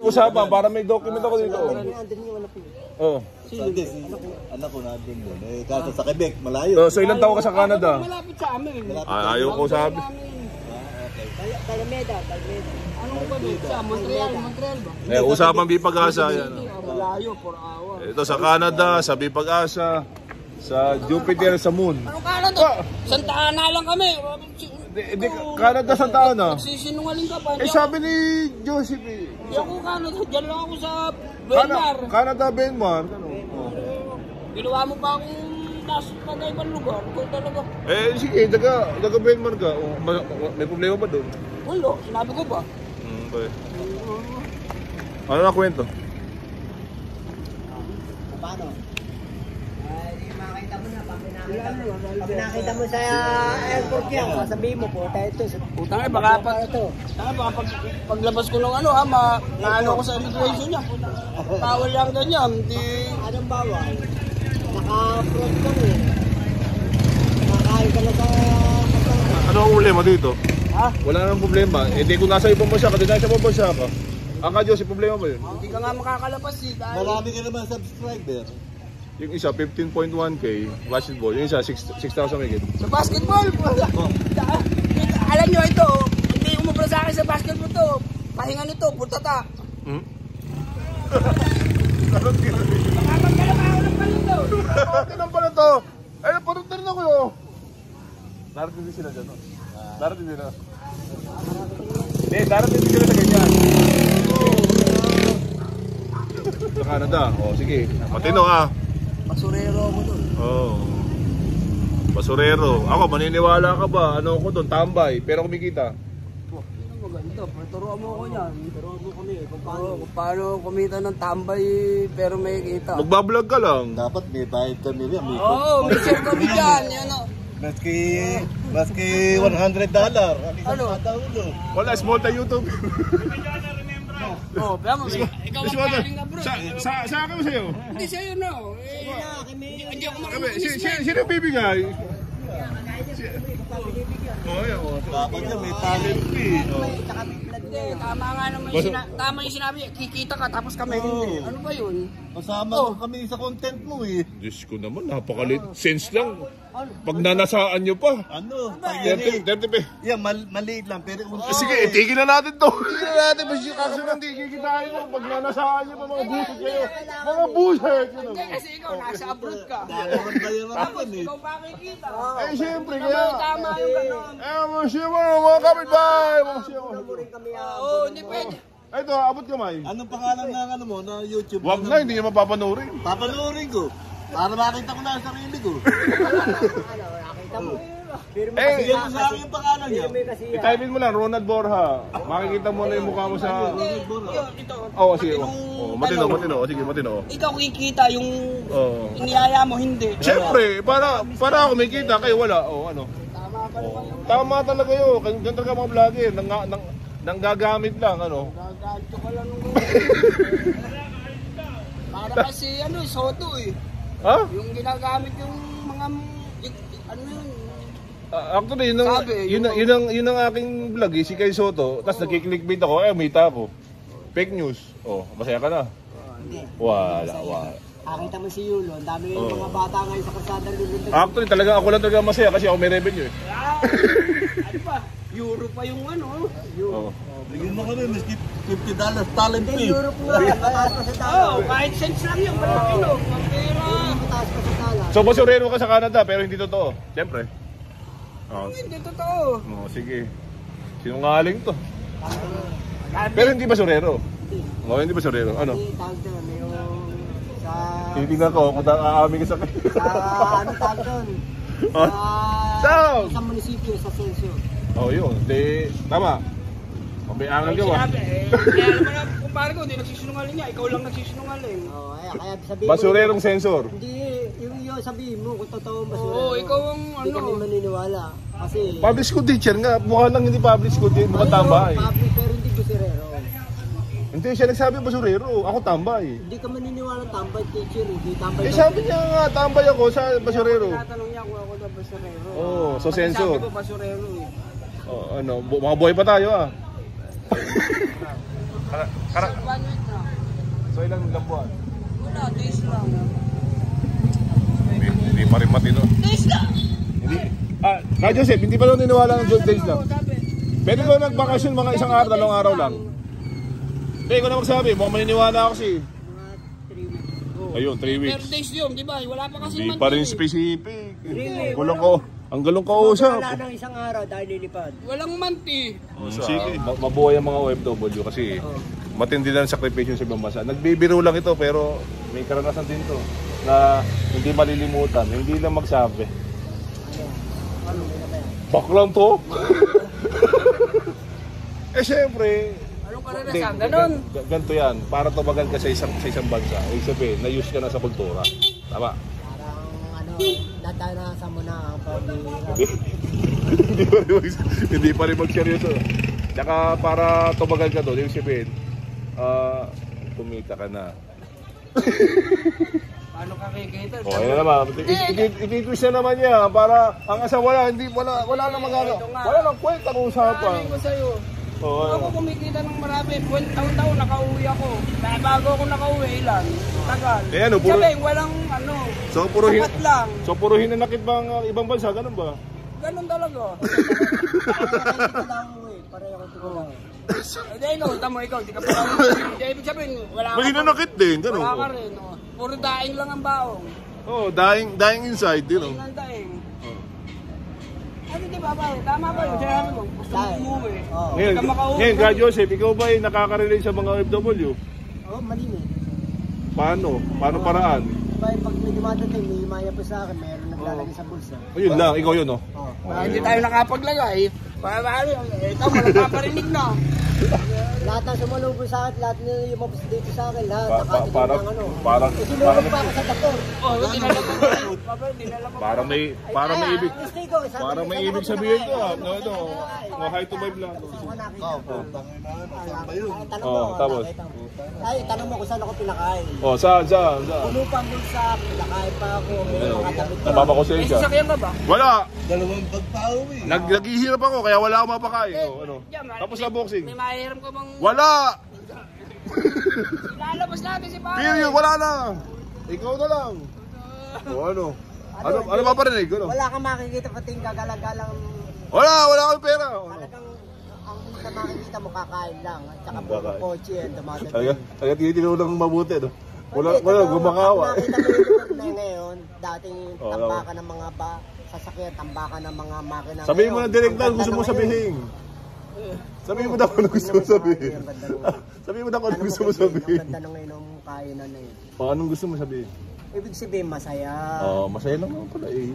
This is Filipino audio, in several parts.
usapan para may document ako dito. Oo. Anak ko nandun doon. Eh, kaso sa Quebec, malayo. So ilang taon ka sa Canada? Malapit sa amin. Ayaw ko sabi. Talameda. Anong ba doon? Sa Montreal ba? Usapan Bipag-asa yan. Malayo, 4 hours. Ito sa Canada, sa Bipag-asa, sa Jupiter, sa Moon. Anong Canada? Santa Ana lang kami. Canada, Santa Ana. Nagsisinungaling ka pa. Sabi ni Joseph eh. Hindi ako Canada. Diyan lang ako sa Benmar. Canada, Benmar. Ginawa mo pa akong nasa ibang lugar. Kung talaga. Sige, taga Benmar ka. May problema ba doon? Wala, sinabi ko ba? Okay. Ano na kwento? Paano? Makita mo na, pag nakita mo sa airport yan, sasabihin mo po, tayo ito. Putang eh, baka paglabas ko ng ano ha, naano ko sa immigration niya. Bawal lang ganyan, hindi... Anong bawal? Naka-front ko eh. Nakakain ka na sa... Ano ang problema dito? Ha? Wala nang problema. Hindi kung nasa ibang bansa ka, di nasa ibang bansa ka. Ang Diyos, yung problema ba yun? Hindi ka nga makakalabas eh. Marami ka naman subscriber. Yung isa, 15.1k, basketball. Yung isa, 6,000 megit. Sa basketball, alam nyo ito, hindi umubra sa akin sa basketball to. Pahinga nito, putata. Makapagkalam ako ng palito. Okay lang pala to. Ay, napunod na rin ako yun. Darating din sila dyan, no? Darating din na. Hindi, darating din sila sa ganyan. Sa Canada, sige. Matino Basurero ako doon. Basurero. Ako, maniniwala ka ba? Ano ko doon? Tambay. Pero kumikita. Ano maganda? Turuan mo ako yan. Turuan mo kami. Kung paano kumita ng tambay pero may kita. Magbablog ka lang. Dapat may bayad kami rin. May share kami dyan. Yan o. Maski $100. Ano? Wala, small time YouTube. Pero ikaw ang galing abroad. Sa akin mo sa'yo? Hindi sa'yo na. Hindi ako makakunis. Sino bibigay? Dapat yan, may talent fee. Hindi, tama nga naman tama yung sinabi. Kikita ka tapos kami hindi. Ano ba yun? Kasama kami sa content mo eh. Diyos ko naman, napakalit. Sense lang. Pag nanasaan nyo pa. Ano? 30 Yan, maliit lang. Pero sige, itigil na natin to. Itigil na natin. Kasi hindi kikitain mo. Pag nanasaan nyo pa, mga buset kayo. Mga buset. Hindi, kasi ikaw nasa abroad ka. Ikaw pa kikita. Siyempre, kaya. Tama yung gano'n. Mga kapitbahay. Oo, hindi pwede. Ito, abot kamay. anong pangalan ng ano mo, na YouTube? Wag na, hindi nyo mapapanoorin. Papanoorin ko. Para makita ko na ang sarili ko. Nakita mo. Bigyan mo sa akin yung pangalan niya. I-type mo lang, Ronald Borja. Makikita mo na yung mukha mo sa... Ito. Sige. Matino. Sige, matino. Ikaw kikita yung iniyaya mo, hindi. Siyempre, para ako may kita, kayo wala. Ano? Tama talaga yun. Ganyan talaga mga vlogger. Nang gagamit lang, ano? Gaganto ka lang nung para kasi Soto eh. Ha? Yung ginagamit yung mga ano yun. Actually, yun ang aking vlog eh, si Kay Soto. Tapos nagkiklikbait ako, umita ako. Fake news. Masaya ka na? Hindi. Wala. Nakita mo si Yulo, ang dami yung mga bata ngayon sa kalsada lulundag. Actually, ako lang talaga masaya kasi ako may revenue eh. Ano pa? Euro pa yung Euro. Bigyan mo kami, miski $50 talent fee. Euro po nga, mataas pa sa dollar. kahit cents lang yung malaki no. Mataas pa sa dollar. So, basurero ka sa Canada pero hindi totoo. Siyempre. Hindi totoo. Sige. Sinungaling to. Pero hindi basurero. Hindi basurero. Ano? Tawag doon, yung sa... Tinitingnan ko kung aamin ka sa akin. Ano tawag doon? Sa munisipyo, sa Sensio. Yun. Tama. May angal ka ba? Kaya naman na, kumpare ko, hindi nagsisinungaling niya. Ikaw lang nagsisinungaling. Kaya sabihin basurerong sensor. Hindi, yung sabihin mo kung totoo ang basurero. Oo, ikaw ang Hindi kami maniniwala. Kasi... Public school teacher nga. Mukha lang hindi public school teacher. Mukha tambay. Public pero hindi basurero. Hindi siya nagsabi basurero. Ako tambay. Hindi ka maniniwala ng tambay teacher. Hindi tambay. Sabi niya nga, tambay ako sa basurero. Tinatanong niya kung ako na basurero. So sensor. Sabi ko basurero eh. Mga boy pa tayo ah. So ilang buwan? Wala, days lang. Hindi pa rin matino. Days lang! Hindi. Ka Joseph, hindi pa daw niniwala ng days lang. Pwede ba nagbakasyon mga isang araw, 2 araw lang? Hindi, ikaw na magsabi. Mukhang maniniwala ako kasi. Ayun, 3 Pero weeks. days yun, di ba? Wala pa kasi Hindi man pa rin eh. specific. Really? Gulong ko. Ang gulong ko usap. Wala ng isang araw dahil lilipad. Walang month eh. Sige. Mabuhay ang mga OFW kasi matindi lang sakripisyo sa ibang bansa. Nagbibiro lang ito pero may karanasan din to na hindi malilimutan. Hindi lang magsabi. Baklang to? Eh syempre, Anong karanasan? Ganon. ganito yan. Para tumagal ka sa isang bansa. Ibig sabihin, na-use ka na sa kultura. Tama? Parang natanasan mo na ang paghihirap. Hindi pa rin magseryoso. Tsaka para tumagal ka doon, ibig sabihin, kumita ka na. Paano ka kikita? O, ayun na naman. I-twist na naman niya para ang asa wala nang magano. Wala nang kwenta ng usapan. Sabi ko sa'yo, Oo. ako kumikita ng marami. Taon-taon nakauwi ako. Dahil bago ako nakauwi, ilan? Tagal. Eh, ano, puro- Sabi, walang ano. So Sapat lang. puro hinanakit ba ang ibang bansa? Ganun ba? Ganun talaga. Pareho ko tignan. Hindi, ikaw, tamo ikaw. Di ka pa lang. Ibig sabihin, wala ka May hinanakit din, ganun. Wala ka rin. Oh. Puro daing lang ang baong. Oh, dying inside, you know. Daing lang daing. Ano di ba ba? Tama ba yun? Sinabi mo, gusto mo umuwi. Oo. Ngayon, Hindi ka makauwi. ngayon, God Joseph, ikaw ba ay nakaka-relate sa mga OFW? Oo, malinis. Paano? Paano paraan? Diba, pag may dumadating, may maya pa sa akin, mayroon naglalagay sa bulsa. Ayun lang, ikaw yun, oh. Oo. Hindi tayo nakapaglagay. Para ito, walang paparinig na. Lahat ng sumalubong sa akin, lahat na lumabas dito sa akin, lahat. Nakatikim Parang, ng ano. parang, Isinulong pa ako sa doktor. Oh, dinala ko. Dinala ko. parang may ibig. Parang may ibig sabihin ko, ah. No, ito. No, hi to vibe lang. Tapos. Ay, tanong mo kung saan ako pinakain. Oh, saan? Puno pa ang bulsa, pinakain pa ako. May mga damit pa. Napapakusay May ka. sasakyan ka ba? Wala. Dalawang pagpauwi. Naghihirap ako, kaya wala akong mapakain. Oh, ano? Tapos na boxing. May mahiram ka bang... Wala! Lalabas natin si Pare. Period, wala na. Ikaw na lang. O ano? Ano ba parinig? Ano? Wala kang makikita pati yung gagalang-galang. Wala akong pera. Ano? Talagang ang minsan makikita mo kakain lang. At saka puro Kakain. kotse yan, dumadating. Kaya tinitinong lang mabuti, no? Wala, gumakawa. Nakita mo yung lugar na ngayon, dating Oo, tambakan ng mga sasakyan, tambakan ng mga makina. Sabihin mo ngayon. na direct Ang na ganda gusto mo na ngayon. sabihin. Sabihin mo na kung ano gusto mo sabihin. Sabihin mo na kung ano gusto mo sabihin. Ang ganda na ngayon ang kainan na yun. O, anong gusto mo sabihin? Ibig sabihin masaya. Masaya lang naman pala eh.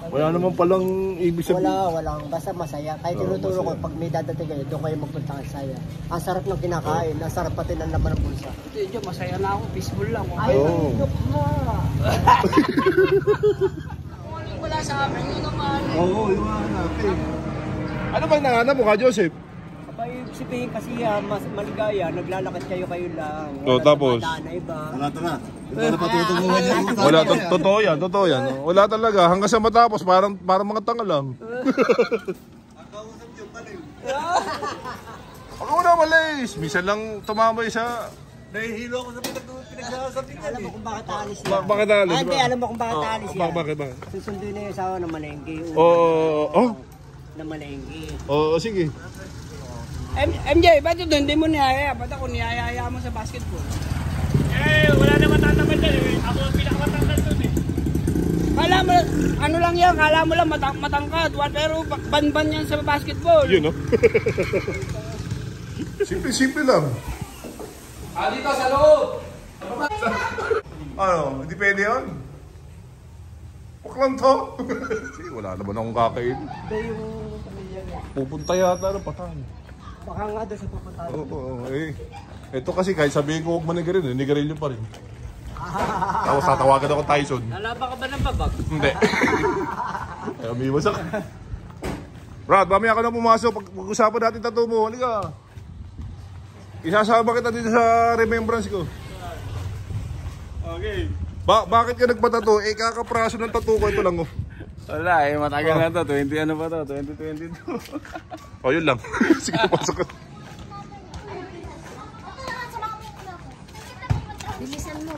Wala naman palang ibig sabihin. Walang basta masaya. Kahit tinuturo ko, pag may dadating kayo, doon kayo magpunta ng saya. Ang sarap ng kinakain, ang sarap pati ng laman ng bulsa. Medyo masaya na ako. Peaceful lang. Ay, Oo. look mo. Wala sa amin. Yun naman. Oo, yung hanapin. Ano bang nanganap mo ka, Joseph? Abay, ibig sabihin kasi mas maligaya, naglalakad kayo lang. Oh, tapos? Wala iba. Tara. Ito na patutunguhan niya. Wala, totoo yan. No? Wala talaga. Hanggang sa matapos, parang mga tanga lang. Ako na malis. Minsan lang tumamay sa... Nahihilo ako sa pinagsasabi niya. Alam mo kung bakit alis yan? Bakit alis? Ah, hindi, alam mo kung bakit alis yan? Bakit? Susunduin na yung asawa ng malengke. Na malengke. Oo, sige. MJ, ba't ito hindi mo niyaya? Ba't ako niyaya mo sa basketball? Wala naman tatanggal dyan eh. Ako ang pinakamatanggal dun eh. Kala mo, ano lang yan, kala mo lang matangkad. Pero ban-ban yan sa basketball. Yun, no? Simple lang. Dito sa loob! Ano, hindi pwede yun? Huwag lang to. Sige, wala naman akong kakain. Ito yung pamilya niya. Pupunta yata ng patay. Baka nga doon sa pupuntahan. Oo, eh. Ito kasi kahit sabihin ko huwag manigarilyo, nigarilyo pa rin. Tapos tatawagan ako Tyson. Nalaban ka ba ng babag? Hindi. Ay, umiwas ako. Brad, mamaya ka na pumasok. Pag-usapan natin tattoo mo. Halika. Isasama kita dito sa remembrance ko. Okay. Bakit ka nagpatato? Eh, kakapraso ng tattoo ko. Ito lang, oh. Wala eh, matagal na to. 20 ano pa to? 2022. Oh, yun lang. Sige, pasok ka. Bilisan mo.